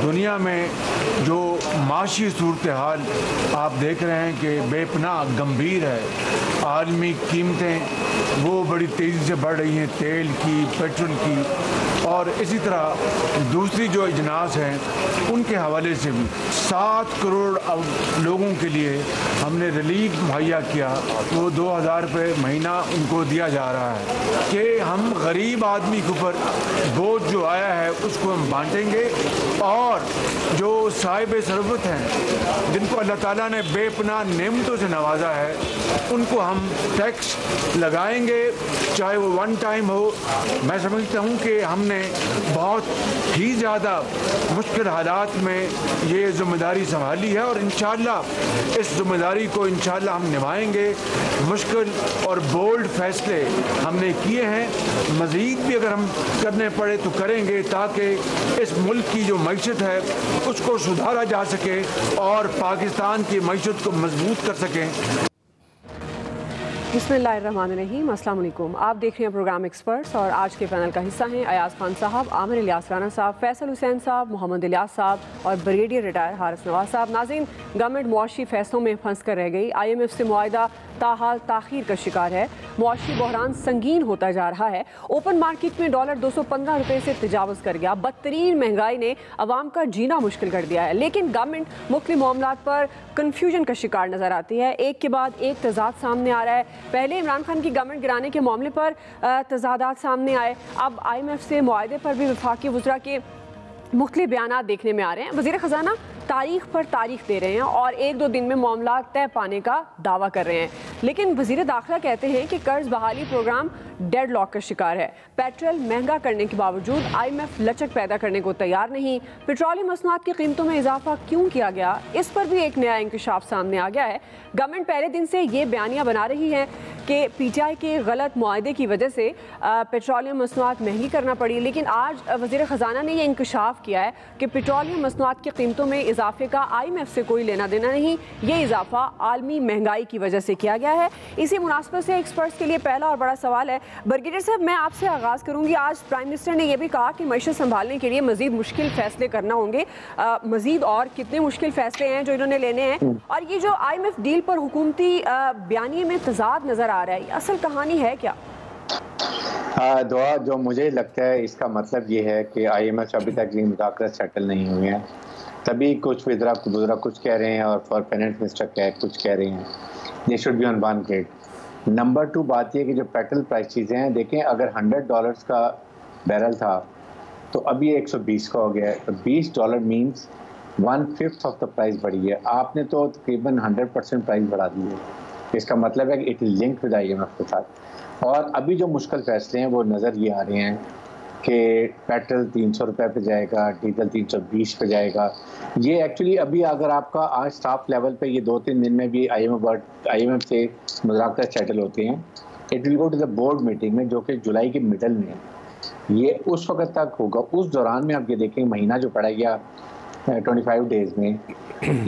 दुनिया में जो माशी सूरत हाल आप देख रहे हैं कि बेपनाह गंभीर है। आलमी कीमतें वो बड़ी तेज़ी से बढ़ रही हैं, तेल की, पेट्रोल की, और इसी तरह दूसरी जो अजनास हैं उनके हवाले से भी 7 करोड़ लोगों के लिए हमने रिलीफ मुहैया किया। वो 2000 रुपये महीना उनको दिया जा रहा है कि हम गरीब आदमी के ऊपर बोझ जो आया है उसको हम बांटेंगे, और जो साहिब सरबत हैं जिनको अल्लाह ताला ने बेपनाह नेमतों से नवाजा है उनको हम टैक्स लगाएंगे, चाहे वो वन टाइम हो। मैं समझता हूँ कि हमने बहुत ही ज़्यादा मुश्किल हालात में ये ज़िम्मेदारी संभाली है और इंशाअल्लाह इस ज़िम्मेदारी को इंशाअल्लाह हम निभाएंगे। मुश्किल और बोल्ड फैसले हमने किए हैं, मज़ीद भी अगर हम करने पड़े तो करेंगे ताकि इस मुल्क की जो मईशत है उसको सुधारा जा सके और पाकिस्तान की मईशत को मजबूत कर सकें। बिस्मिल्लाहिर्रहमानिर्रहीम, अस्सलाम वालेकुम। आप देख रहे हैं प्रोग्राम एक्सपर्ट्स और आज के पैनल का हिस्सा हैं अयाज खान साहब, आमिर इलियास राना साहब, फैसल हुसैन साहब, मोहम्मद इलियास साहब और ब्रिगेडियर रिटायर हारिस नवाज साहब। नाज़रीन, गवर्नमेंट मुआशी फैसलों में फंस कर रह गई। IMF से मुआहदा ताहाल ताखीर का शिकार है। मुआशी बहरान संगीन होता जा रहा है। ओपन मार्केट में डॉलर 215 रुपये से तजावज़ कर गया। बदतरीन महंगाई ने अवाम का जीना मुश्किल कर दिया है, लेकिन गवर्नमेंट मुख्तलिफ मामलात पर कन्फ्यूजन का शिकार नज़र आती है। एक के बाद एक तजाद सामने आ रहा है। पहले इमरान खान की गवर्नमेंट गिराने के मामले पर तजादात सामने आए, अब IMF से मुआहदे पर भी वफाकी वज़रा के मुख्तलिफ बयानात देखने में आ रहे हैं। वज़ीर ख़जाना तारीख पर तारीख दे रहे हैं और 1-2 दिन में मामला तय पाने का दावा कर रहे हैं, लेकिन वज़ीर दाखिला कहते हैं कि कर्ज बहाली प्रोग्राम डेड लॉक का शिकार है। पेट्रोल महंगा करने के बावजूद IMF लचक पैदा करने को तैयार नहीं। पेट्रोलियम मसनूआत की कीमतों में इजाफा क्यों किया गया, इस पर भी एक नया इंकशाफ सामने आ गया है। गवर्नमेंट पहले दिन से ये बयानियाँ बना रही है कि PTI के गलत मुआहदे की वजह से पेट्रोलियम मसनूआत महंगी करना पड़ी, लेकिन आज वज़ीर ख़जाना ने यह इंकशाफ किया है कि पेट्रोलियम मसनूआत की कीमतों में इजाफे का IMF से कोई लेना देना नहीं। ये इजाफा आलमी महंगाई की वजह से किया गया है। इसी मुनासबत से एक्सपर्ट्स के लिए पहला और बड़ा सवाल है। ब्रिगेडियर साहब, मैं आपसे आगाज़ करूंगी। आज प्राइम मिनिस्टर ने यह भी कहा कि मईशत संभालने के लिए मजीद मुश्किल फैसले करना होंगे। मजीद और कितने मुश्किल फैसले हैं जो इन्होंने लेने हैं, और ये जो IMF डील पर हुकूमती बयानिए में तजाद नजर आ रहा है, असल कहानी है क्या? दुआ, जो मुझे लगता है इसका मतलब ये है कि IMF अभी तक ये मुज़ाकरात सेटल नहीं हुए हैं, तभी कुछ वज़रा कुछ कह रहे हैं और फाइनेंस मिनिस्टर कुछ कह रहे हैं। They should be on one plate. Number 2 बात यह कि जो पेट्रोल प्राइसेस हैं, देखें अगर $100 का बैरल था तो अभी 120 का हो गया है, तो $20 मीन्स 1/5 ऑफ द प्राइस बढ़ी है। आपने तो तकरीबन 100% प्राइस बढ़ा दी है। इसका मतलब है कि it is linked with IMF के साथ। और अभी जो मुश्किल फैसले हैं वो नज़र ये आ रहे हैं कि पेट्रोल 300 रुपये पे जाएगा, डीजल 320 पे जाएगा। ये एक्चुअली अभी अगर आपका आज स्टाफ लेवल पे ये 2-3 दिन में भी IMF से मुज़ाकरात सेटल होते हैं, it will go to the board meeting में, जो कि जुलाई के मिडल में है। ये उस वक्त तक होगा। उस दौरान में आप ये देखेंगे महीना जो पड़ा गया 25 डेज में,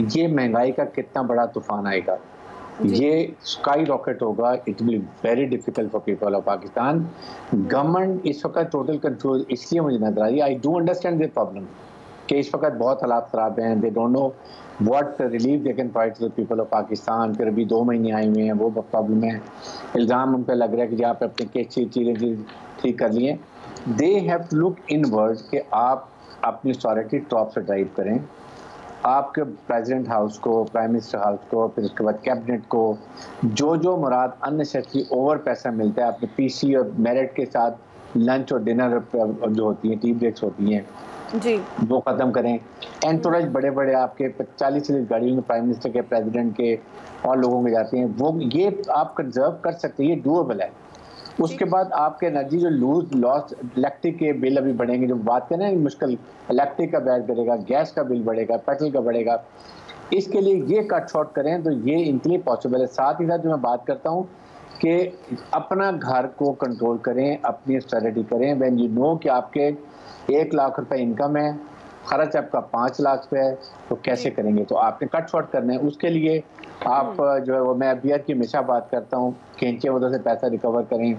ये महंगाई का कितना बड़ा तूफान आएगा। ये स्काई रॉकेट होगा। It will very difficult for people of Pakistan. Government इस वक्त टोटल कंट्रोल इसलिए मुझे नजर आ रही है। I do understand this problem कि इस वक्त बहुत हालात खराब हैं। They don't know what relief they can provide to the people of Pakistan. फिर अभी 2 महीने आए हुए हैं, वो प्रॉब्लम है। इल्ज़ाम उन पर लग रहा है कि आप अपने केस चीज़ें ठीक कर लिए। They have to look inward कि आप अपनी अथॉरिटी टॉप से ड्राइव करें। आपके प्रेसिडेंट हाउस को, प्राइम मिनिस्टर हाउस को, फिर उसके बाद कैबिनेट को जो मुराद अननेसेसरी ओवर पैसा मिलता है अपने PC और मेरिट के साथ लंच और डिनर जो होती हैं, टी ब्रेक्स होती हैं जी, वो ख़त्म करें। एंटोरेज बड़े बड़े आपके 40-40 गाड़ियों में प्राइम मिनिस्टर के, प्रेसिडेंट के और लोगों के जाते हैं, वो ये आप कंजर्व कर सकते हैं। ये डूएबल है। उसके बाद आपके एनर्जी जो लॉस इलेक्ट्रिक के बिल अभी बढ़ेंगे, जो बात करें ना मुश्किल, इलेक्ट्रिक का बिल बढ़ेगा, गैस का बिल बढ़ेगा, पेट्रोल का बढ़ेगा। इसके लिए ये कट शॉर्ट करें तो ये इनके लिए पॉसिबल है। साथ ही साथ जो मैं बात करता हूँ कि अपना घर को कंट्रोल करें, अपनी स्ट्रेटजी करें। व्हेन यू नो कि आपके 1 लाख रुपए इनकम है, खर्च आपका 5 लाख पे है, तो कैसे करेंगे? तो आपने कट शॉर्ट करना है। उसके लिए आप जो है वो, मैं BR की हमेशा बात करता हूँ, खींचे वजह से पैसा रिकवर करें।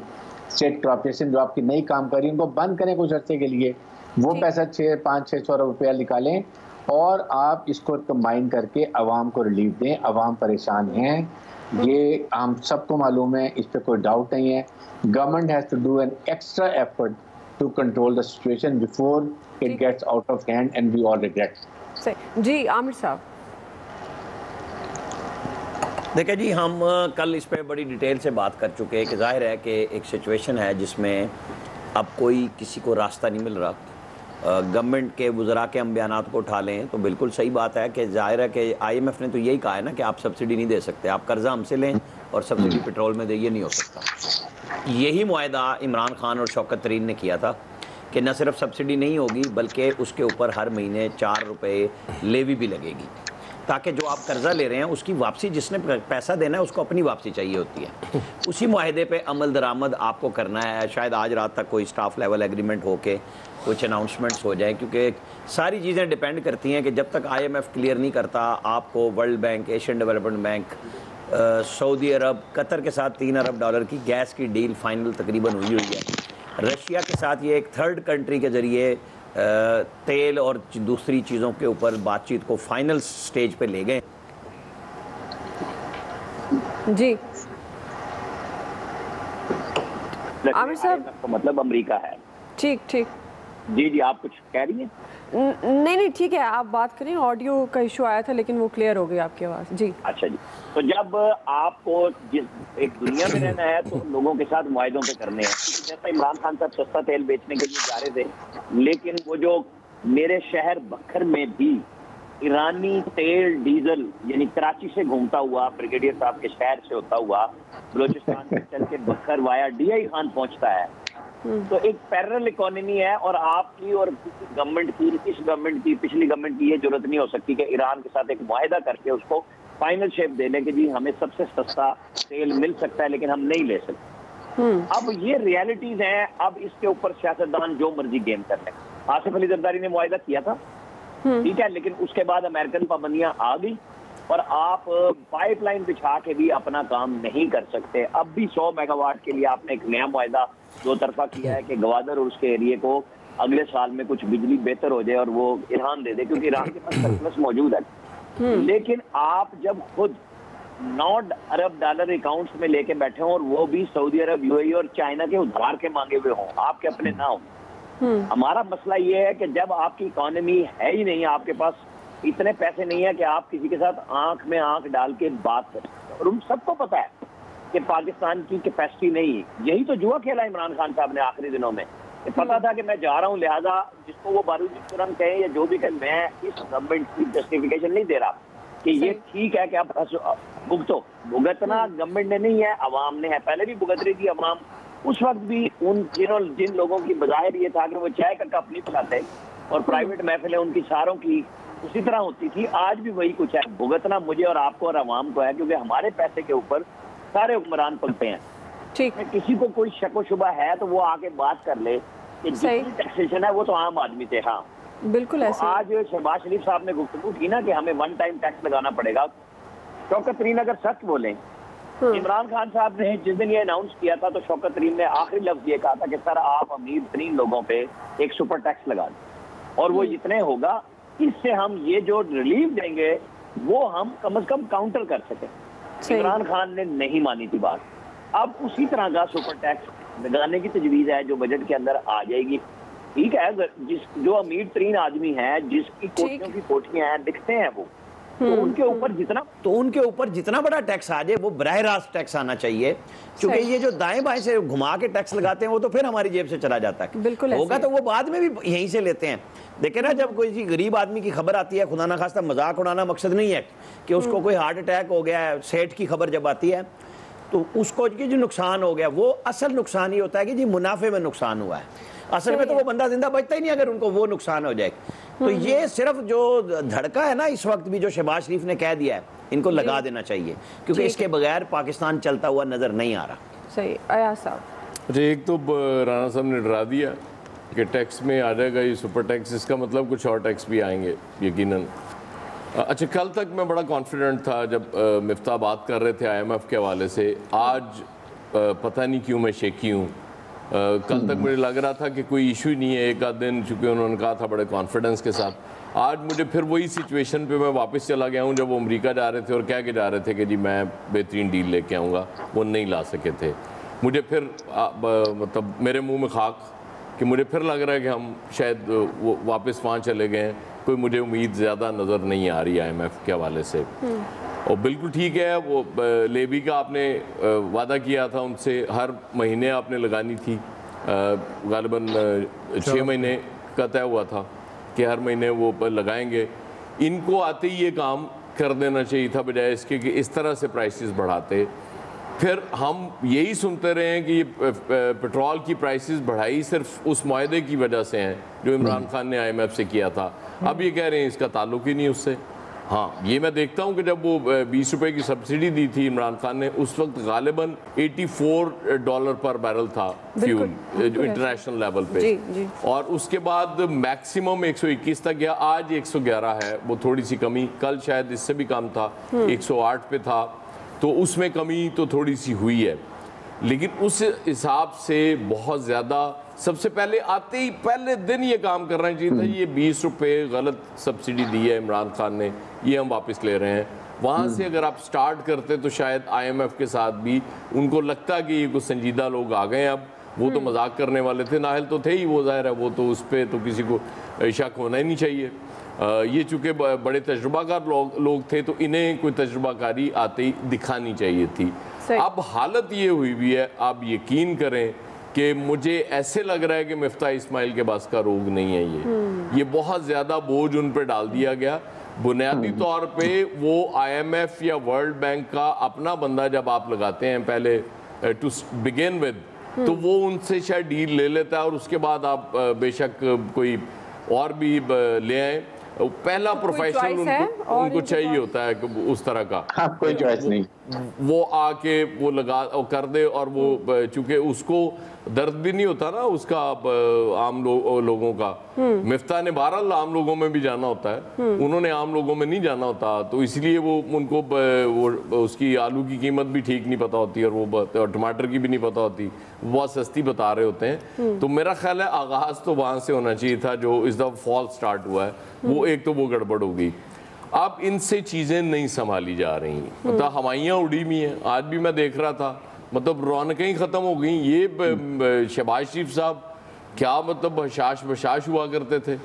स्टेट कॉर्पोरेशन जो आपकी नई काम कर रही है उनको बंद करें कुछ अर्से के लिए। वो पैसा 500-600 रुपया निकालें और आप इसको कंबाइन करके आवाम को रिलीफ दें। आवाम परेशान हैं, ये हम सबको मालूम है, इस पर कोई डाउट नहीं है। Government has to do an extra effort to control the situation before it gets out of hand and we all regret. सही जी, आमिर साहब। देखिए जी, हम कल इस पे बड़ी डिटेल से बात कर चुके हैं कि जाहिर है कि एक सिचुएशन है जिसमें अब कोई किसी को रास्ता नहीं मिल रहा। गवर्नमेंट के वज़रा के हम बयानात को उठा लें तो बिल्कुल सही बात है कि जाहिर है कि IMF ने तो यही कहा है ना कि आप सब्सिडी नहीं दे सकते, आप कर्जा हमसे लें और सब्सिडी पेट्रोल में दे, ये नहीं हो सकता। यही मुआहदा इमरान खान और शौकत तरीन ने किया था कि न सिर्फ सब्सिडी नहीं होगी बल्कि उसके ऊपर हर महीने 4 रुपये लेवी भी लगेगी, ताकि जो आप कर्जा ले रहे हैं उसकी वापसी, जिसने पैसा देना है उसको अपनी वापसी चाहिए होती है। उसी मुआहदे पे अमल दरामद आपको करना है। शायद आज रात तक कोई स्टाफ लेवल एग्रीमेंट होके कुछ अनाउंसमेंट्स हो जाए, क्योंकि सारी चीज़ें डिपेंड करती हैं कि जब तक IMF क्लियर नहीं करता आपको world bank, Asian development bank, Saudi Arab, Qatar के साथ 3 अरब डॉलर की गैस की डील फाइनल तकरीबन हुई है। रशिया के साथ ये एक थर्ड कंट्री के ज़रिए तेल और दूसरी चीज़ों के ऊपर बातचीत को फाइनल स्टेज पे ले गए जी। आमिर साहब, मतलब अमेरिका है। ठीक ठीक जी जी, आप कुछ कह रही हैं? नहीं ठीक है, आप बात करें। ऑडियो का इशू आया था लेकिन वो क्लियर हो गई आपकी आवाज़ जी। अच्छा जी, तो जब आपको जिस एक दुनिया में रहना है तो लोगों के साथ मुआहदों पे करने हैं। जैसा इमरान खान साहब सस्ता तेल बेचने के लिए जा रहे थे, लेकिन वो जो मेरे शहर बखर में भी ईरानी तेल डीजल यानी कराची से घूमता हुआ ब्रिगेडियर साहब के शहर से होता हुआ बलोचिस्तान से चल के बखर वाया DI खान पहुंचता है, तो एक पैरेलल इकोनॉमी है। और आपकी और किसी गवर्नमेंट की, इस गवर्नमेंट की, पिछली गवर्नमेंट की ये जरूरत नहीं हो सकती कि ईरान के साथ एक मुआहदा करके उसको फाइनल शेप दे लें कि जी हमें सबसे सस्ता तेल मिल सकता है लेकिन हम नहीं ले सकते। अब ये रियलिटीज हैं। अब इसके ऊपर सियासतदान जो मर्जी गेम कर लें। आसिफ अली जरदारी ने मुआहदा किया था, ठीक है, लेकिन उसके बाद अमेरिकन पाबंदियां आ गई और आप पाइपलाइन बिछा के भी अपना काम नहीं कर सकते। अब भी 100 मेगावाट के लिए आपने एक नया मुआहदा 2 तरफा किया है कि गवादर और उसके एरिए को अगले साल में कुछ बिजली बेहतर हो जाए और वो ईरान दे दे, क्योंकि ईरान के पास सरप्लस मौजूद है। लेकिन आप जब खुद 9 अरब डॉलर अकाउंट्स में लेके बैठे हों और वो भी सऊदी अरब, UAE और चाइना के उधार के मांगे हुए हों, आपके अपने ना हों। हमारा मसला ये है कि जब आपकी इकोनॉमी है ही नहीं, आपके पास इतने पैसे नहीं है कि आप किसी के साथ आंख में आंख डाल के बात कर सकते। और उन सबको पता है कि पाकिस्तान की कैपेसिटी नहीं है। यही तो जुआ खेला इमरान खान साहब ने आखिरी दिनों में। पता था कि मैं जा रहा हूँ, लिहाजा जिसको वो बारूदी तुरंत कहे या जो भी कहे, मैं इस गवर्नमेंट की जस्टिफिकेशन नहीं दे रहा कि ये ठीक है कि आप भुगतो। भुगतना गवर्नमेंट ने नहीं है, अवाम ने है। पहले भी भुगत रही थी अवाम। उस वक्त भी उन जिन लोगों की बजाय ये था कि वो चाय का कप नहीं पिलाते और प्राइवेट महफिलें उनकी सारों की उसी तरह होती थी। आज भी वही कुछ है। भुगतना मुझे और आपको और अवाम को है, क्योंकि हमारे पैसे के ऊपर सारे हुक्मरान पलते हैं। ठीक, किसी को कोई शक व शुबा है तो वो आके बात कर ले कि जितनी टैक्सेशन है वो तो आम आदमी थे। हाँ बिल्कुल ऐसे। तो आज शहबाज शरीफ साहब ने गुफ्तगू की ना कि हमें 1 टाइम टैक्स लगाना पड़ेगा। शौकत तरीन अगर सच बोले, इमरान खान साहब ने जिस दिन ये अनाउंस किया था तो शौकत तरीन ने आखिरी लफ्ज ये कहा था कि सर आप अमीर तरीन लोगों पे एक सुपर टैक्स लगा दें और वो जितने होगा इससे हम ये जो रिलीफ देंगे वो हम कम से कम काउंटर कर सके। इमरान खान ने नहीं मानी थी बात। अब उसी तरह का सुपर टैक्स लगाने की तजवीज है जो बजट के अंदर आ जाएगी। ठीक है, जो अमीर तरीन आदमी है, जिसकी कोठियों की कोठियां हैं, दिखते हैं वो, तो उनके ऊपर जितना बड़ा टैक्स आ जाए वो बराह रास्त टैक्स आना चाहिए, क्योंकि ये जो दाएं बाएं से घुमा के टैक्स लगाते हैं वो तो फिर हमारी जेब से चला जाता है। बिल्कुल होगा तो वो बाद में भी यहीं से लेते हैं। देखे ना, जब कोई गरीब आदमी की खबर आती है, खुदा ना खास्ता मजाक उड़ाना मकसद नहीं है कि उसको कोई हार्ट अटैक हो गया है, सेठ की खबर जब आती है तो उसको जो नुकसान हो गया वो असल नुकसान ही होता है कि जी मुनाफे में नुकसान हुआ है। असल में तो वो बंदा जिंदा बचता ही नहीं अगर उनको वो नुकसान हो जाए। तो ये सिर्फ जो धड़का है ना इस वक्त भी जो शहबाज शरीफ ने कह दिया है, इनको लगा देना चाहिए, क्योंकि इसके बगैर पाकिस्तान चलता हुआ नजर नहीं आ रहा। सही। अयाज साहब, अच्छा, एक तो राना साहब ने डरा दिया कि टैक्स में आ जाएगा ये सुपर टैक्स, इसका मतलब कुछ और टैक्स भी आएंगे यकीनन। अच्छा, कल तक मैं बड़ा कॉन्फिडेंट था जब मिफ्ता बात कर रहे थे IMF के हवाले से। आज पता नहीं क्यों मैं शेकी हूँ कल तक मुझे लग रहा था कि कोई इशू ही नहीं है, एक आध दिन चूँकि उन्होंने कहा था बड़े कॉन्फिडेंस के साथ। आज मुझे फिर वही सिचुएशन पे मैं वापस चला गया हूँ जब वो अमेरिका जा रहे थे और कह के जा रहे थे कि जी मैं बेहतरीन डील लेके आऊँगा, वो नहीं ला सके थे। मुझे फिर मतलब मेरे मुंह में खाक कि मुझे फिर लग रहा है कि हम शायद वो वापस वहाँ चले गए हैं। कोई मुझे उम्मीद ज़्यादा नज़र नहीं आ रही IMF के हवाले से। और बिल्कुल ठीक है, वो लेवी का आपने वादा किया था उनसे, हर महीने आपने लगानी थी, गालिबन 6 महीने का तय हुआ था कि हर महीने वो लगाएंगे। इनको आते ही ये काम कर देना चाहिए था बजाय इसके कि इस तरह से प्राइसेस बढ़ाते। फिर हम यही सुनते रहे हैं कि ये पेट्रोल की प्राइसेस बढ़ाई सिर्फ उस मुआहदे की वजह से हैं जो इमरान खान ने IMF से किया था। अब ये कह रहे हैं इसका ताल्लुक ही नहीं उससे। हाँ, ये मैं देखता हूँ कि जब वो 20 रुपए की सब्सिडी दी थी इमरान खान ने, उस वक्त गालिबन $84 पर बैरल था फ्यूल इंटरनेशनल लेवल पे। जी। और उसके बाद मैक्सिमम 121 तक गया, आज 111 है, वो थोड़ी सी कमी, कल शायद इससे भी कम था, 108 पे था, तो उसमें कमी तो थोड़ी सी हुई है। लेकिन उस हिसाब से बहुत ज़्यादा, सबसे पहले आते ही पहले दिन ये काम करना चाहिए था। ये 20 रुपये गलत सब्सिडी दी है इमरान खान ने, ये हम वापस ले रहे हैं। वहाँ से अगर आप स्टार्ट करते तो शायद IMF के साथ भी उनको लगता कि ये कुछ संजीदा लोग आ गए। अब वो तो मजाक करने वाले थे, नाहल तो थे ही, वो जाहिर है, वो तो उस पर तो किसी को शक होना ही नहीं चाहिए। ये चूँकि बड़े तजुर्बाकार लोग थे तो इन्हें कोई तजुर्बाकारी आते ही दिखानी चाहिए थी। अब हालत ये हुई भी है, आप यकीन करें कि मुझे ऐसे लग रहा है कि मिफ्ता इस्माइल के पास का रोग नहीं है। ये बहुत ज़्यादा बोझ उन पर डाल दिया गया। बुनियादी तौर पे वो IMF या वर्ल्ड बैंक का अपना बंदा जब आप लगाते हैं पहले टू बिगिन विद, तो वो उनसे शायद डील ले लेता है और उसके बाद आप बेशक कोई और भी ले आए। पहला प्रोफेशनल उनको चाहिए होता है उस तरह का। हाँ, कोई चॉइस नहीं, वो आके वो लगा और कर दे। और वो चूंकि उसको दर्द भी नहीं होता ना उसका आम लोगों का। मिफ्ता ने बहरहाल आम लोगों में भी जाना होता है, उन्होंने आम लोगों में नहीं जाना होता, तो इसलिए वो उनको वो उसकी आलू की कीमत भी ठीक नहीं पता होती और वो टमाटर की भी नहीं पता होती, बहुत सस्ती बता रहे होते हैं। तो मेरा ख्याल है आगाज तो वहाँ से होना चाहिए था जो इस दफ़ा फॉल स्टार्ट हुआ है, वो एक तो वो गड़बड़ हो गई। अब इनसे चीज़ें नहीं संभाली जा रही, मतलब हवाइयाँ उड़ी हुई हैं। आज भी मैं देख रहा था, मतलब रौनकें ही ख़त्म हो गई। ये शहबाज शरीफ साहब क्या मतलब बशाश हुआ करते थे,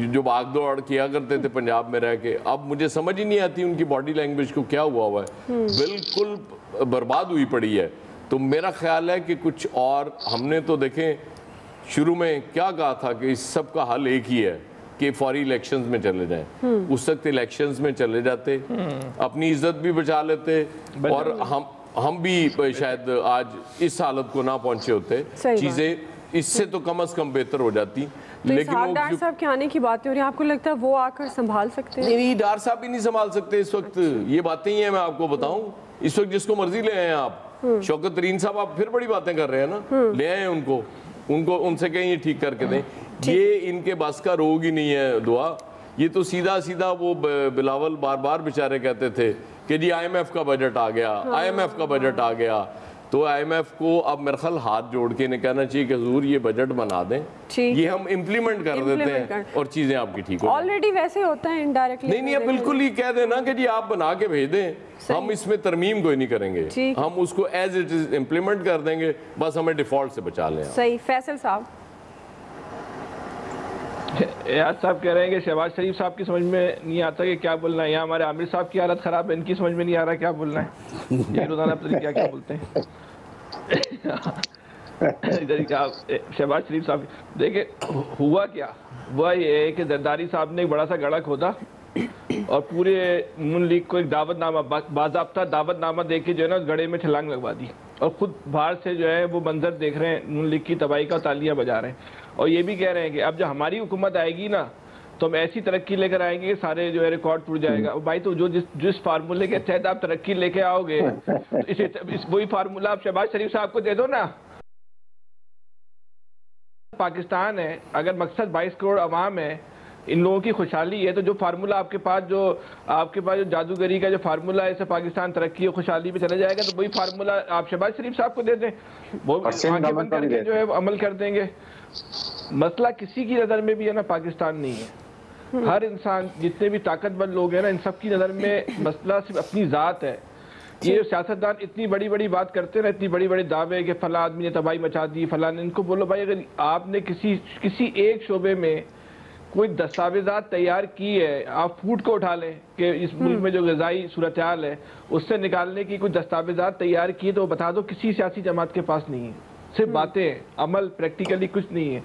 जो भाग दौड़ किया करते थे पंजाब में रह के, अब मुझे समझ ही नहीं आती उनकी बॉडी लैंग्वेज को क्या हुआ है, बिल्कुल बर्बाद हुई पड़ी है। तो मेरा ख्याल है कि कुछ और हमने तो देखें, शुरू में क्या कहा था कि इस सब का हल एक ही है कि फौरी इलेक्शंस में चले जाएं। उस वक्त इलेक्शंस में चले जाते, अपनी इज्जत भी बचा लेते और हम भी शायद आज इस हालत को ना पहुंचे होते, चीजें इससे तो कम से कम बेहतर हो जाती। तो लेकिन डार साहब के आने की बातें हो रही है, आपको लगता है वो आकर संभाल सकते हैं? नहीं, डार साहब भी नहीं संभाल सकते इस वक्त। ये बातें ही हैं, मैं आपको बताऊं, इस वक्त जिसको मर्जी ले आए आप। शौकत तरीन साहब आप फिर बड़ी बातें कर रहे हैं ना, ले आए उनको उनसे कहीं ये ठीक करके दें। ये इनके बस का रोग ही नहीं है दुआ। ये तो सीधा वो बिलावल बार बेचारे कहते थे कि जी IMF का बजट आ गया, IMF का बजट आ गया। तो IMF को अब मेरे ख्याल हाथ जोड़ के इन्हें कहना चाहिए कि हुजूर ये बजट बना दें, ये हम इम्प्लीमेंट कर देते हैं और चीजें आपकी ठीक हो। ऑलरेडी वैसे होता है इनडायरेक्टली। नहीं, बिल्कुल ही कह देना कि जी आप बना के भेज दें, हम इसमें तरमीम कोई नहीं करेंगे, हम उसको एज इट इज इम्प्लीमेंट कर देंगे, बस हमें डिफॉल्ट से बचा लें। सही। फैसल साहब, याद साहब कह रहे हैं कि शहबाज शरीफ साहब की समझ में नहीं आता कि क्या बोलना है, यहाँ हमारे आमिर साहब की हालत ख़राब है, इनकी समझ में नहीं आ रहा क्या बोलना है। ये रोज़ाना पता क्या बोलते हैं। इधर शहबाज शरीफ साहब देखिए हुआ क्या, हुआ ये है कि जरदारी साहब ने एक बड़ा सा गड़ा खोदा और पूरे नून लीग को एक दावतनामा, बाज़ाब्ता दावतनामा दे के जो है ना गड़े में छलांग लगवा दी, और खुद बाहर से जो है वो मंजर देख रहे हैं, नून लीग की तबाही का तालियां बजा रहे हैं। और ये भी कह रहे हैं कि अब जब हमारी हुकूमत आएगी ना तो हम ऐसी तरक्की लेकर आएंगे कि सारे जो है रिकॉर्ड टूट जाएगा। और भाई तो जिस फार्मूले के तहत आप तरक्की लेके आओगे तो वही फार्मूला आप शहबाज शरीफ साहब को दे दो ना। पाकिस्तान है, अगर मकसद 22 करोड़ अवाम है, इन लोगों की खुशहाली है। तो जो फार्मूला आपके पास जो जादूगरी का जो फार्मूला है, ऐसे पाकिस्तान तरक्की और खुशहाली पे चला जाएगा, तो वही फार्मूला आप शहबाज शरीफ साहब को दे दें, वो आंखें बंद करके जो है अमल कर देंगे। मसला किसी की नज़र में भी है ना पाकिस्तान नहीं है, हर इंसान, जितने भी ताकतवर लोग हैं ना, इन सब की नज़र में मसला सिर्फ अपनी ज़ात है। ये सियासतदान इतनी बड़ी बड़ी बात करते हैं ना, इतनी बड़ी बड़ी दावे कि फला आदमी ने तबाही मचा दी, फला ने, इनको बोलो भाई अगर आपने किसी एक शोबे में कोई दस्तावेजात तैयार की है, आप फूड को उठा लें कि इस मुल्क में जो ग़िज़ाई सूरत हाल है उससे निकालने की कोई दस्तावेजात तैयार की, तो बता दो किसी सियासी जमात के पास नहीं है। सिर्फ बातें हैं, अमल प्रैक्टिकली कुछ नहीं है।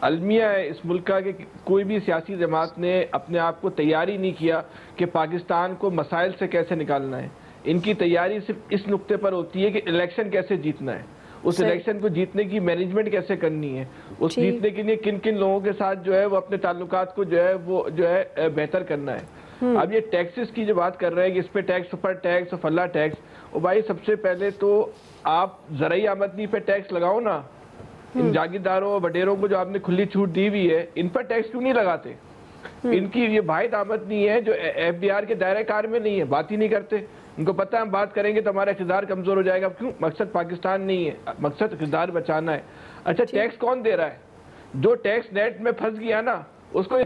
अलमिया है इस मुल्क का कि कोई भी सियासी जमात ने अपने आप को तैयार ही नहीं किया कि पाकिस्तान को मसाइल से कैसे निकालना है। इनकी तैयारी सिर्फ इस नुक्ते पर होती है कि इलेक्शन कैसे जीतना है, उस इलेक्शन को जीतने की मैनेजमेंट कैसे करनी है, उस जीतने के लिए किन किन लोगों के साथ जो है वो अपने ताल्लुकात को जो है बेहतर करना है। अब ये टैक्सेस की जो बात कर रहे हैं कि इस पे टैक्स, सुपर टैक्स और फल्ला टैक्स, और भाई सबसे पहले तो आप ज़राई आमदनी पे टैक्स लगाओ ना। इन जागीरदारों और वडेरों को जो आपने खुली छूट दी हुई है, इन पर टैक्स क्यों नहीं लगाते? इनकी ये वाहिद आमदनी है जो FBR के दायरे कार में नहीं है, बात ही नहीं करते। इनको पता है हम बात करेंगे तो हमारा इक़्तिदार कमजोर हो जाएगा। क्यों? मकसद पाकिस्तान नहीं है, मकसद इक़्तिदार बचाना है। अच्छा, टैक्स कौन दे रहा है? जो टैक्स नेट में फंस गया ना उसको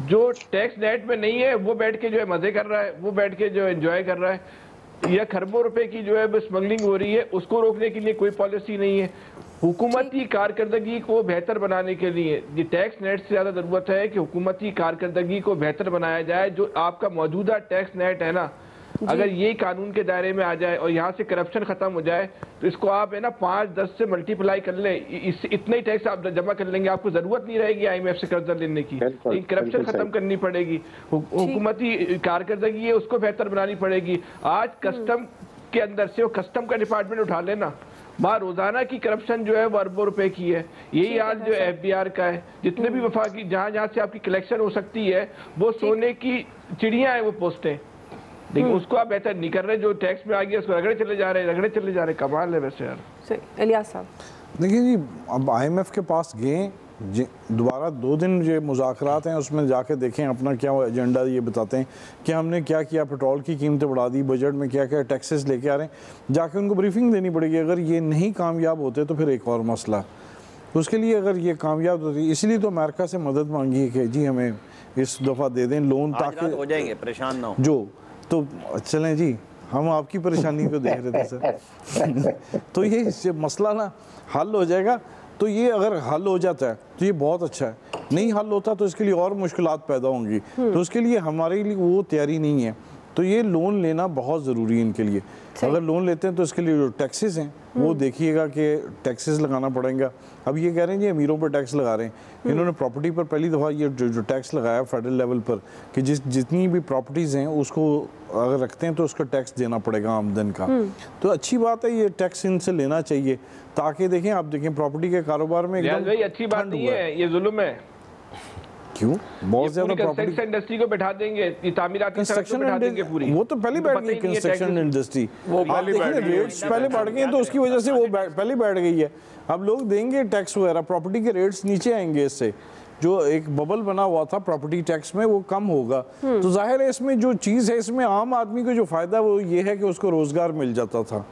जो टैक्स नेट में नहीं है वो बैठ के जो है मजे कर रहा है, वो बैठ के जो एंजॉय कर रहा है। या खरबों रुपए की जो है स्मगलिंग हो रही है, उसको रोकने के लिए कोई पॉलिसी नहीं है। हुकूमती कारकर्दगी को बेहतर बनाने के लिए ये टैक्स नेट से ज़्यादा ज़रूरत है कि हुकूमती कारकर्दगी को बेहतर बनाया जाए। जो आपका मौजूदा टैक्स नेट है ना, अगर ये कानून के दायरे में आ जाए और यहाँ से करप्शन खत्म हो जाए, तो इसको आप है ना 5-10 से मल्टीप्लाई कर ले, इससे इतना ही टैक्स आप जमा कर लेंगे, आपको जरूरत नहीं रहेगी IMF से कर्जा लेने की। लेकिन करप्शन खत्म करनी पड़ेगी, हुकूमती कारकर्दगी है उसको बेहतर बनानी पड़ेगी। आज कस्टम के अंदर से वो कस्टम का डिपार्टमेंट उठा लेना, वहाँ रोजाना की करप्शन जो है वो अरबों रुपए की है। यही हाल जो FBR का है, जितने भी वफाकी जहाँ जहाँ से आपकी कलेक्शन हो सकती है वो सोने की चिड़िया है वो पोस्टें, लेकिन उसको आप बेहतर नहीं कर रहे। जो टैक्स में आ गया उसको रगड़े चले जा रहे, कमाल है वैसे यार। इलियास साहब देखिए जी, अब IMF के पास गए दोबारा 2 दिन जो मुज़ाकरात हैं उसमें जाके देखें अपना क्या एजेंडा ये बताते हैं कि हमने क्या किया, पेट्रोल की कीमतें बढ़ा दी, बजट में क्या क्या टैक्सेस लेके आ रहे हैं, जाके उनको ब्रीफिंग देनी पड़ेगी। अगर ये नहीं कामयाब होते तो फिर एक और मसला, उसके लिए अगर ये कामयाब होती, इसलिए तो अमेरिका से मदद मांगी है कि जी हमें इस दफ़ा दे दें लोन ताकि हो जाएंगे, परेशान ना हो। जो तो चलें जी, हम आपकी परेशानी को देख रहे थे सर। तो ये मसला ना हल हो जाएगा। तो ये अगर हल हो जाता है तो ये बहुत अच्छा है, नहीं हल होता तो इसके लिए और मुश्किलात पैदा होंगी। तो उसके लिए हमारे लिए वो तैयारी नहीं है। तो ये लोन लेना बहुत ज़रूरी है इनके लिए। अगर लोन लेते हैं तो इसके लिए जो टैक्सेस हैं वो देखिएगा कि टैक्सेस लगाना पड़ेगा। अब ये कह रहे हैं जी अमीरों पर टैक्स लगा रहे हैं, इन्होंने प्रॉपर्टी पर पहली दफ़ा ये जो टैक्स लगाया फेडरल लेवल पर कि जितनी भी प्रॉपर्टीज़ हैं उसको अगर रखते हैं तो उसका टैक्स देना पड़ेगा आमदन का। तो अच्छी बात है, ये टैक्स इनसे लेना चाहिए ताकि देखें, आप देखें प्रॉपर्टी के कारोबार में एकदम अच्छी बात नहीं है, ये जुल्म है। क्यों? बहुत ज्यादा कंस्ट्रक्शन इंडस्ट्री को बैठा देंगे, तामीराती सड़क को बैठा देंगे पूरी। वो तो पहले बैठ गई कंस्ट्रक्शन इंडस्ट्री, वो रेट्स पहले बढ़ गए तो उसकी वजह से वो पहले बैठ गई है। अब लोग देंगे टैक्स वगैरह, प्रॉपर्टी के रेट्स नीचे आएंगे, इससे जो एक बबल बना हुआ था प्रॉपर्टी टैक्स में वो कम होगा। तो जाहिर है इसमें जो चीज़ है, इसमें आम आदमी को जो फायदा वो ये है कि उसको रोजगार मिल जाता था,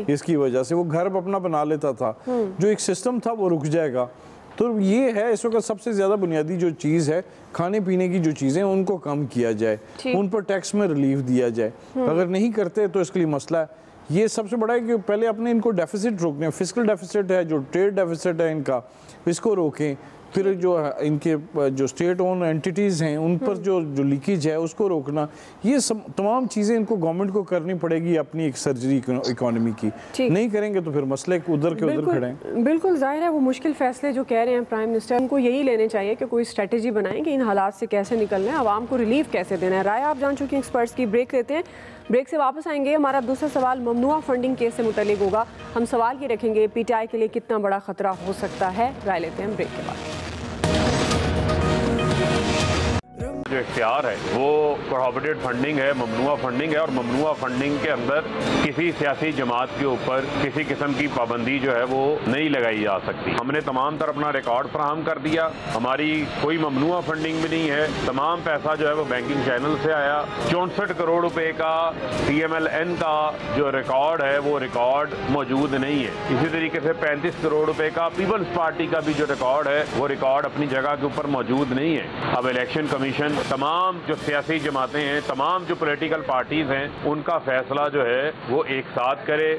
इसकी वजह से वो घर अपना बना लेता था। जो एक सिस्टम था वो रुक जाएगा। तो ये है इस वक्त सबसे ज़्यादा बुनियादी जो चीज़ है, खाने पीने की जो चीज़ें उनको कम किया जाए, उन पर टैक्स में रिलीफ दिया जाए। अगर नहीं करते तो इसके लिए मसला है। ये सबसे बड़ा है कि पहले अपने इनको डेफिसिट रोकने, फिस्कल डेफिसिट है, जो ट्रेड डेफिसिट है इनका, इसको रोकें। फिर जो इनके जो स्टेट ओन एंटिटीज़ हैं उन पर जो लीकेज है उसको रोकना, ये सब तमाम चीज़ें इनको गवर्नमेंट को करनी पड़ेगी अपनी एक सर्जरी इकोनॉमी की। नहीं करेंगे तो फिर मसले उधर के उधर खड़े हैं। बिल्कुल जाहिर है वो मुश्किल फैसले जो कह रहे हैं प्राइम मिनिस्टर, उनको यही लेने चाहिए कि कोई स्ट्रेटजी बनाएं कि इन हालात से कैसे निकलना है, आवाम को रिलीफ कैसे देना है। राय आप जान चुके हैं एक्सपर्ट्स की। ब्रेक लेते हैं, ब्रेक से वापस आएंगे। हमारा दूसरा सवाल ममनुआ फंडिंग केस से मुतल्लिक होगा। हम सवाल ये रखेंगे PTI के लिए कितना बड़ा खतरा हो सकता है। राय लेते हैं ब्रेक के बाद। जो इख्तियार है वो प्रोहिबिटेड फंडिंग है, ममनुआ फंडिंग है, और ममनुआ फंडिंग के अंदर किसी सियासी जमात के ऊपर किसी किस्म की पाबंदी जो है वो नहीं लगाई जा सकती। हमने तमाम तरह अपना रिकॉर्ड फराहम कर दिया, हमारी कोई ममनुआ फंडिंग भी नहीं है, तमाम पैसा जो है वो बैंकिंग चैनल से आया। 64 करोड़ रुपए का TMLN का जो रिकॉर्ड है वो रिकॉर्ड मौजूद नहीं है। इसी तरीके से 35 करोड़ रुपए का पीपल्स पार्टी का भी जो रिकॉर्ड है वो रिकॉर्ड अपनी जगह के ऊपर मौजूद नहीं है। अब इलेक्शन कमीशन तमाम जो सियासी जमातें हैं, तमाम जो पॉलिटिकल पार्टीज हैं, उनका फैसला जो है वो एक साथ करे।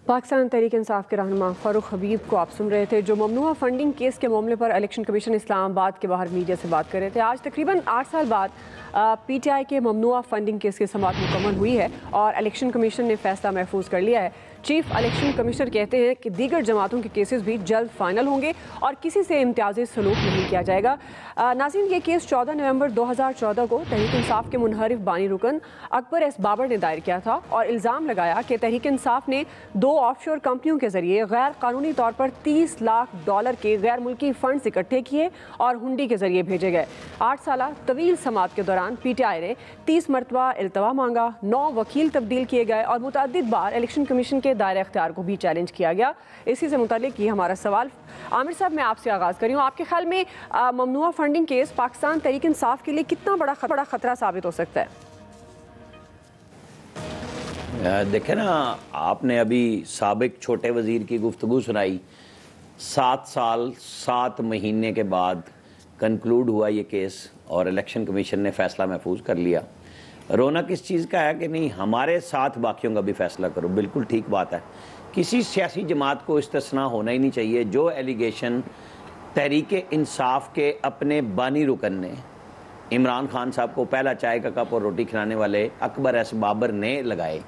पाकिस्तान तहरीक इंसाफ के रहनुमा फ़ारूक हबीब को आप सुन रहे थे, जो ममनुआ फंडिंग केस के मामले पर इलेक्शन कमीशन इस्लामाबाद के बाहर मीडिया से बात कर रहे थे। आज तकरीबन 8 साल बाद PTI के ममनुआ फंडिंग केस की समाअत मुकम्मल हुई है और इलेक्शन कमीशन ने फैसला महफूज कर लिया है। चीफ इलेक्शन कमिश्नर कहते हैं कि दीगर जमातों के केसेस भी जल्द फाइनल होंगे और किसी से इम्तियाजी सलूक नहीं किया जाएगा। नाज़रीन, ये केस 14 नवंबर 2014 को तहरीक इंसाफ के मुनहरिफ बानी रुकन अकबर एस बाबर ने दायर किया था और इल्ज़ाम लगाया कि तहरीक इंसाफ ने 2 ऑफशोर कंपनियों के जरिए गैर कानूनी तौर पर $30 लाख के गैर मुल्की फंड्स इकट्ठे किए और हुंडी के जरिए भेजे गए। 8 साल तवील समाअत के दौरान PTI ने 30 मरतबा इल्तवा मांगा, 9 वकील तब्दील किए गए और मुतअद्दिद बार इलेक्शन कमीशन के दायरे इख्तियार को भी चैलेंज किया गया। इसी से मुतालिक ये हमारा सवाल। आमिर साहब, मैं आपसे आगाज़ करी हूँ, आपके ख्याल में ममनुआ फंडिंग केस पाकिस्तान तहरीक इंसाफ के लिए कितना बड़ा खतरा साबित हो सकता है? देखें ना, आपने अभी साबिक छोटे वज़ीर की गुफ्तगू सुनाई। 7 साल 7 महीने के बाद कंक्लूड हुआ ये केस और इलेक्शन कमीशन ने फ़ैसला महफूज कर लिया। रौनक इस चीज़ का है कि नहीं, हमारे साथ बाकियों का भी फ़ैसला करो। बिल्कुल ठीक बात है, किसी सियासी जमात को इस्तिस्ना होना ही नहीं चाहिए। जो एलिगेशन तहरीक इंसाफ के अपने बानी रुकन ने इमरान खान साहब को पहला चाय का कप और रोटी खिलाने वाले अकबर एस बाबर ने लगाए,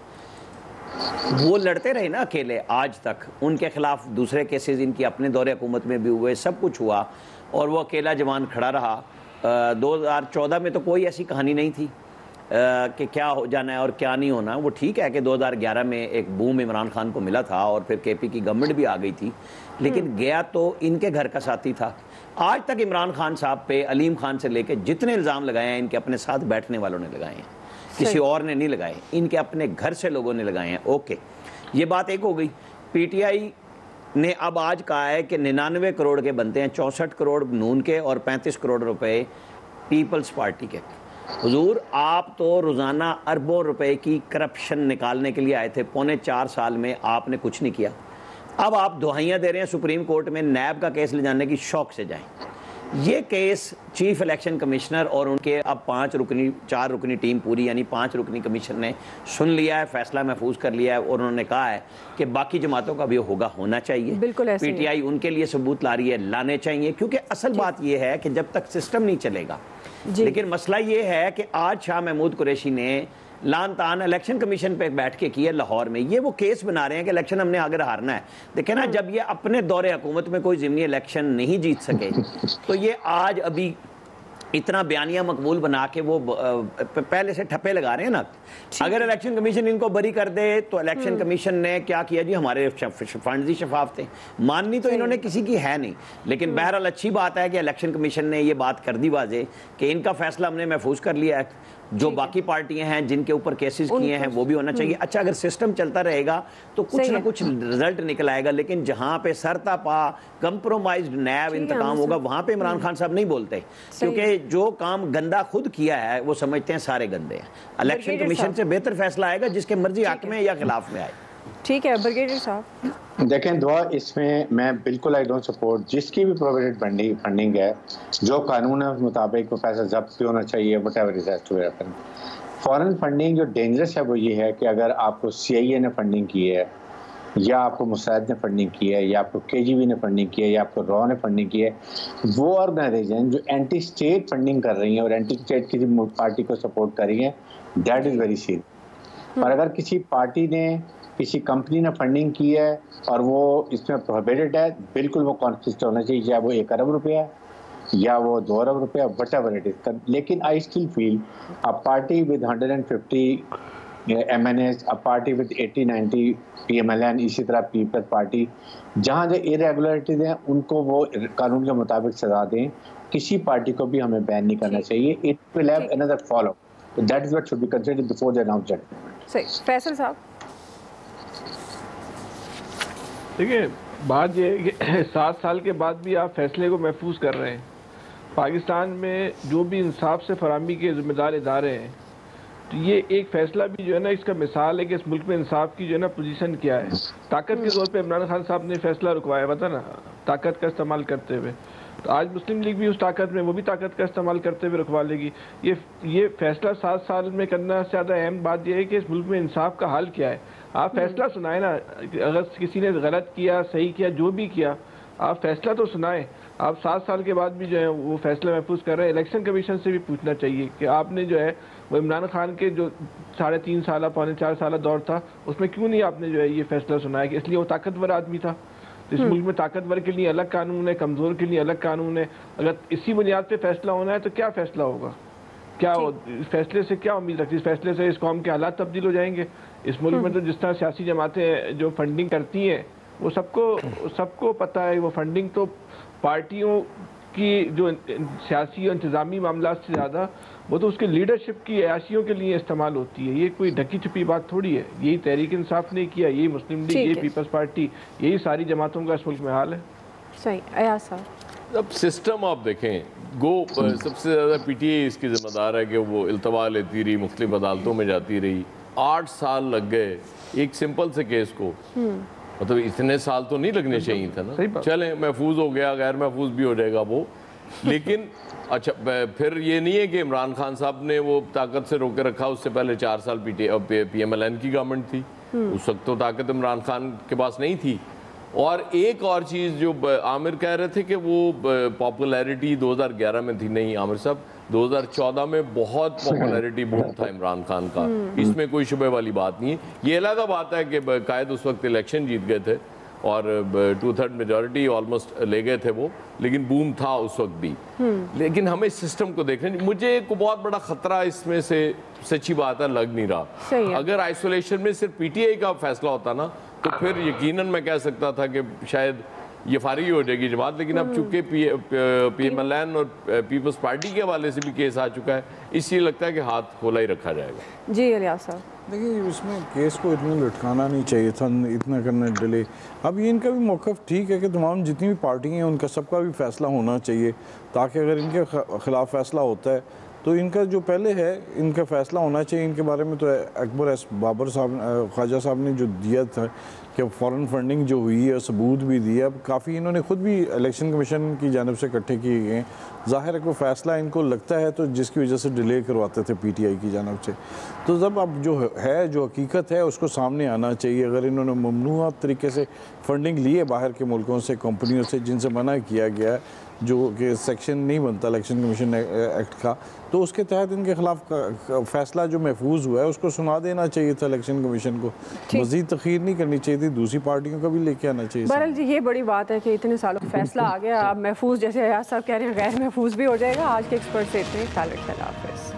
वो लड़ते रहे ना अकेले आज तक। उनके खिलाफ दूसरे केसेस इनकी अपने दौरे हुकूमत में भी हुए, सब कुछ हुआ और वो अकेला जवान खड़ा रहा। 2014 में तो कोई ऐसी कहानी नहीं थी कि क्या हो जाना है और क्या नहीं होना। वो ठीक है कि 2011 में एक बूम इमरान खान को मिला था और फिर KP की गवर्नमेंट भी आ गई थी, लेकिन गया तो इनके घर का साथी था। आज तक इमरान खान साहब पे अलीम खान से लेकर जितने इल्ज़ाम लगाए हैं, इनके अपने साथ बैठने वालों ने लगाए हैं, किसी और ने नहीं लगाए, इनके अपने घर से लोगों ने लगाए हैं। ओके, ये बात एक हो गई। PTI ने अब आज कहा है कि 99 करोड़ के बनते हैं, 64 करोड़ नून के और 35 करोड़ रुपए पीपल्स पार्टी के। हुजूर, आप तो रोज़ाना अरबों रुपए की करप्शन निकालने के लिए आए थे, पौने 4 साल में आपने कुछ नहीं किया। अब आप दुहाइयाँ दे रहे हैं सुप्रीम कोर्ट में नैब का केस ले जाने की, शौक से जाएं। ये केस चीफ इलेक्शन कमिश्नर और उनके अब 4 रुकनी टीम पूरी यानी 5 रुकनी कमीशन ने सुन लिया है, फैसला महफूज कर लिया है और उन्होंने कहा है कि बाकी जमातों का भी होना चाहिए। बिल्कुल PTI उनके लिए सबूत ला रही है, लाने चाहिए, क्योंकि असल बात यह है कि जब तक सिस्टम नहीं चलेगा। लेकिन मसला ये है कि आज शाह महमूद कुरैशी ने लान तान इलेक्शन कमीशन पे बैठ के किया लाहौर में। ये वो केस बना रहे हैं कि इलेक्शन हमने आगे हारना है। देखें ना, जब ये अपने दौरे हुकूमत में कोई ज़िमनी इलेक्शन नहीं जीत सके तो ये आज अभी इतना बयानिया मकबूल बना के वो पहले से ठप्पे लगा रहे हैं ना। अगर इलेक्शन कमीशन इनको बरी कर दे तो इलेक्शन कमीशन ने क्या किया जी, हमारे फंड ही शफाफ थे, माननी तो इन्होंने किसी की है नहीं। लेकिन बहरहाल अच्छी बात है कि इलेक्शन कमीशन ने ये बात कर दी वाजे कि इनका फैसला हमने महफूज कर लिया है। जो बाकी पार्टियां हैं जिनके ऊपर केसेस किए हैं वो भी होना चाहिए। अच्छा, अगर सिस्टम चलता रहेगा तो कुछ ना कुछ रिजल्ट निकल आएगा। लेकिन जहां पे सरतापा कंप्रोमाइज्ड नैब इंतकाम होगा वहां पे इमरान खान साहब नहीं बोलते, क्योंकि जो काम गंदा खुद किया है वो समझते हैं सारे गंदे हैं। इलेक्शन कमीशन से बेहतर फैसला आएगा जिसके मर्जी हक में या खिलाफ में आए। ठीक है ब्रिगेडियर साहब। देखें दुआ, इसमें मैं बिल्कुल आई डोंट सपोर्ट जिसकी भी प्रोविडेंट फंडिंग है, जो कानून है उस मुताबिक वो पैसा जब्त भी होना चाहिए, whatever is to happen. Foreign funding जो डेंजरस है वो ये है कि अगर आपको CIA ने फंडिंग की है या आपको मुसाद ने फंडिंग की है या आपको KGB ने फंडिंग की है या आपको रॉ ने फंडिंग की है, वो ऑर्गेनाइजेशन जो एंटी स्टेट फंडिंग कर रही हैं और एंटी स्टेट किसी पार्टी को सपोर्ट कर रही है, दैट इज़ वेरी सीरियस। और अगर किसी पार्टी ने किसी कंपनी ने फंडिंग की है और वो इसमें प्रोहिबिटेड है, बिल्कुल वो कॉन्फ्लिक्ट होना चाहिए, चाहे वो 1 अरब रुपया या वो 2 अरब रुपया, व्हाटएवर इट इज। लेकिन I still feel a party with 150 MNA, a party with 80-90 PMLN, इसी तरह पीपल्स पार्टी, जहाँ जो इरेगुलरिटीज हैं उनको वो कानून के मुताबिक सजा दें। किसी पार्टी को भी हमें बैन नहीं करना चाहिए। It will have another follow, that is what should be considered before the announce judgment. सही। फैसल साहब, देखिए बात ये है कि 7 साल के बाद भी आप फैसले को महफूज कर रहे हैं। पाकिस्तान में जो भी इंसाफ से फराहमी के ज़िम्मेदार इदारे हैं, तो ये एक फ़ैसला भी जो है ना, इसका मिसाल है कि इस मुल्क में इंसाफ की जो है ना पोजीशन क्या है। ताकत के तौर पे इमरान खान साहब ने फैसला रुकवाया, पता ना, ताकत का इस्तेमाल करते हुए। तो आज मुस्लिम लीग भी उस ताकत में, वो भी ताकत का इस्तेमाल करते हुए रुकवा लेगी। ये फैसला 7 साल में करना से ज़्यादा अहम बात यह है कि इस मुल्क में इंसाफ का हाल क्या है। आप फैसला सुनाए ना, अगर किसी ने गलत किया, सही किया, जो भी किया, आप फैसला तो सुनाएं। आप 7 साल के बाद भी जो है वो फैसला महफूज कर रहे हैं। इलेक्शन कमीशन से भी पूछना चाहिए कि आपने जो है वो इमरान खान के जो 3.5 साल, 4 साल दौर था, उसमें क्यों नहीं आपने जो है ये फैसला सुनाया कि इसलिए वो ताकतवर आदमी था। तो इस मुल्क में ताकतवर के लिए अलग कानून है, कमज़ोर के लिए अलग कानून है। अगर इसी बुनियाद पे फैसला होना है तो क्या फैसला होगा? क्या इस फैसले से क्या उम्मीद रखती है? इस फैसले से इस कौम के हालात तब्दील हो जाएंगे? इस मुल्क में तो जिस तरह सियासी जमातें जो फंडिंग करती हैं, वो सबको पता है। वो फंडिंग तो पार्टियों की जो सियासी और इंतज़ामी मामला से ज़्यादा वो तो उसके लीडरशिप की अयाशियों के लिए इस्तेमाल होती है। ये कोई ढकी छुपी बात थोड़ी है। यही तहरीक इंसाफ ने किया, यही मुस्लिम लीग, यही पीपल्स पार्टी, यही सारी जमातों का इस मुल्क में हाल है। सही। अयाज साहब, अब सिस्टम आप देखें, सबसे ज़्यादा PTI इसकी जिम्मेदार है कि वो इल्तवा लेती रही, मुख्तलिफ अदालतों में जाती रही। 8 साल लग गए एक सिंपल से केस को। मतलब इतने साल तो नहीं लगने चाहिए था ना। चलें, महफूज हो गया, गैर महफूज भी हो जाएगा वो। लेकिन अच्छा, फिर ये नहीं है कि इमरान खान साहब ने वो ताकत से रोके रखा। उससे पहले 4 साल PMLN की गवर्नमेंट थी, उस वक्त तो ताकत इमरान खान के पास नहीं थी। और एक और चीज़ जो आमिर कह रहे थे कि वो पॉपुलैरिटी 2011 में थी, नहीं आमिर साहब, 2014 में बहुत पॉपुलैरिटी बूम था इमरान खान का, इसमें कोई शुबे वाली बात नहीं है। ये अलग बात है कि कायद उस वक्त इलेक्शन जीत गए थे और 2/3 मेजॉरिटी ऑलमोस्ट ले गए थे वो, लेकिन बूम था उस वक्त भी। लेकिन हमें सिस्टम को देखना, मुझे एक बहुत बड़ा खतरा इसमें से सच्ची बात है लग नहीं रहा। अगर आइसोलेशन में सिर्फ PTI का फैसला होता ना, तो फिर यकीनन मैं कह सकता था कि शायद ये फारिग हो जाएगी जमात। लेकिन अब चूंकि PMLN और पीपल्स पार्टी के हवाले से भी केस आ चुका है, इसलिए लगता है कि हाथ खोला ही रखा जाएगा। जी अलियास साहब, देखिए इसमें केस को इतना लटकाना नहीं चाहिए था, इतना करना डिले। अब ये इनका भी मौक़िफ़ ठीक है कि तमाम जितनी भी पार्टी हैं उनका सबका भी फैसला होना चाहिए, ताकि अगर इनके ख़िलाफ़ फैसला होता है तो इनका जो पहले है इनका फ़ैसला होना चाहिए। इनके बारे में तो अकबर एस बाबर साहब, ख्वाजा साहब ने जो दिया था कि फ़ॉरेन फंडिंग जो हुई है सबूत भी दिया, काफ़ी इन्होंने ख़ुद भी इलेक्शन कमीशन की जानिब से इकट्ठे किए गए। ज़ाहिर है कोई फ़ैसला इनको लगता है तो जिसकी वजह से डिले करवाते थे PTI की जानिब से। तो जब अब जो है जो हकीकत है उसको सामने आना चाहिए। अगर इन्होंने ममनूआ तरीके से फंडिंग ली है बाहर के मुल्कों से, कंपनियों से जिनसे मना किया गया है, जो कि सेक्शन नहीं बनता इलेक्शन कमीशन एक्ट का, तो उसके तहत इनके खिलाफ फैसला जो महफूज हुआ है उसको सुना देना चाहिए था इलेक्शन कमीशन को। मज़ीद तख़ीर नहीं करनी चाहिए थी, दूसरी पार्टियों का भी लेके आना चाहिए। बहरहाल जी ये बड़ी बात है कि इतने सालों फैसला आ गया, अब महफूज, जैसे अयाज साहब कह रहे हैं, गैर महफूज भी हो जाएगा। आज के एक्सपर्ट से इतने, ख्याल रखिए, अल्लाह हाफ़िज़।